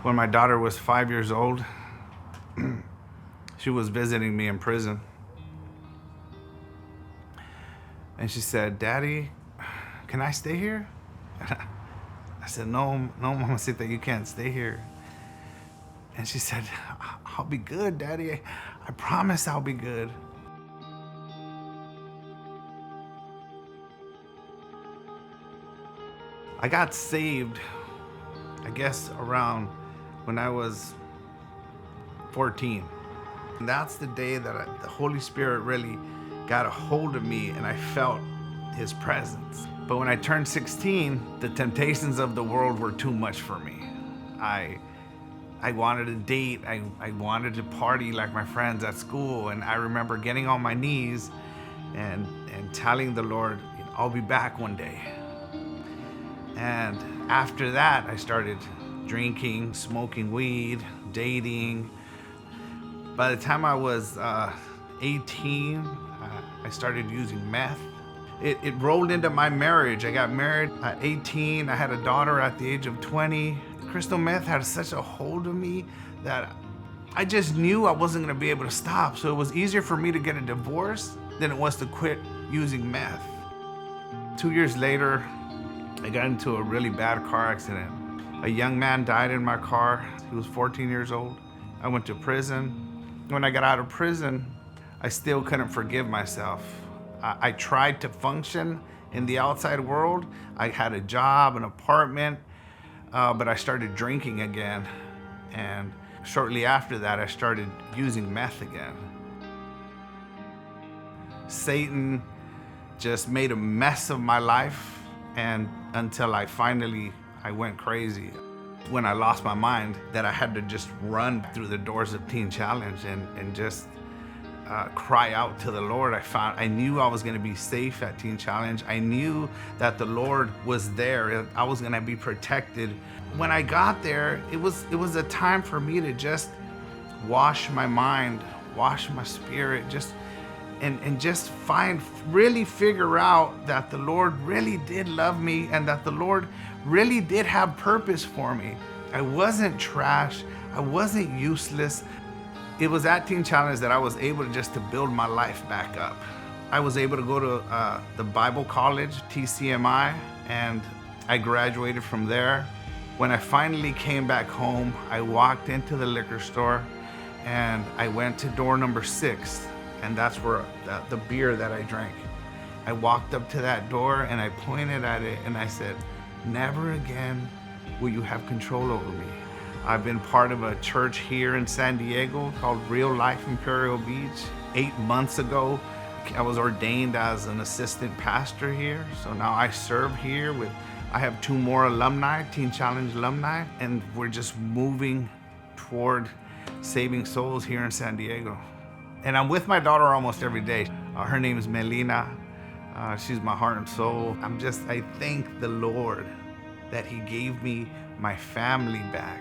When my daughter was 5 years old, she was visiting me in prison. And she said, "Daddy, can I stay here?" I said, no, Mamacita, you can't stay here. And she said, "I'll be good, Daddy. I promise I'll be good." I got saved, I guess, around when I was 14. And that's the day that the Holy Spirit really got a hold of me and I felt His presence. But when I turned 16, the temptations of the world were too much for me. I wanted to date, I wanted to party like my friends at school, and I remember getting on my knees and telling the Lord, "I'll be back one day." And after that, I started drinking, smoking weed, dating. By the time I was 18, I started using meth. It rolled into my marriage. I got married at 18. I had a daughter at the age of 20. Crystal meth had such a hold of me that I just knew I wasn't going to be able to stop. So it was easier for me to get a divorce than it was to quit using meth. 2 years later, I got into a really bad car accident. A young man died in my car. He was 14 years old. I went to prison. When I got out of prison, I still couldn't forgive myself. I tried to function in the outside world. I had a job, an apartment, but I started drinking again. And shortly after that, I started using meth again. Satan just made a mess of my life, and until I went crazy. When I lost my mind, that I had to just run through the doors of Teen Challenge and just cry out to the Lord. I knew I was going to be safe at Teen Challenge. I knew that the Lord was there. I was going to be protected. When I got there, it was a time for me to just wash my mind, wash my spirit, and just really figure out that the Lord really did love me and that the Lord really did have purpose for me. I wasn't trash. I wasn't useless. It was at Teen Challenge that I was able to build my life back up. I was able to go to the Bible college, TCMI, and I graduated from there. When I finally came back home, I walked into the liquor store and I went to door number 6, and that's where the beer that I drank. I walked up to that door and I pointed at it and I said, "Never again will you have control over me." I've been part of a church here in San Diego called Real Life Imperial Beach. 8 months ago, I was ordained as an assistant pastor here. So now I serve here I have 2 more alumni, Teen Challenge alumni, and we're just moving toward saving souls here in San Diego. And I'm with my daughter almost every day. Her name is Melina. She's my heart and soul. I thank the Lord that He gave me my family back.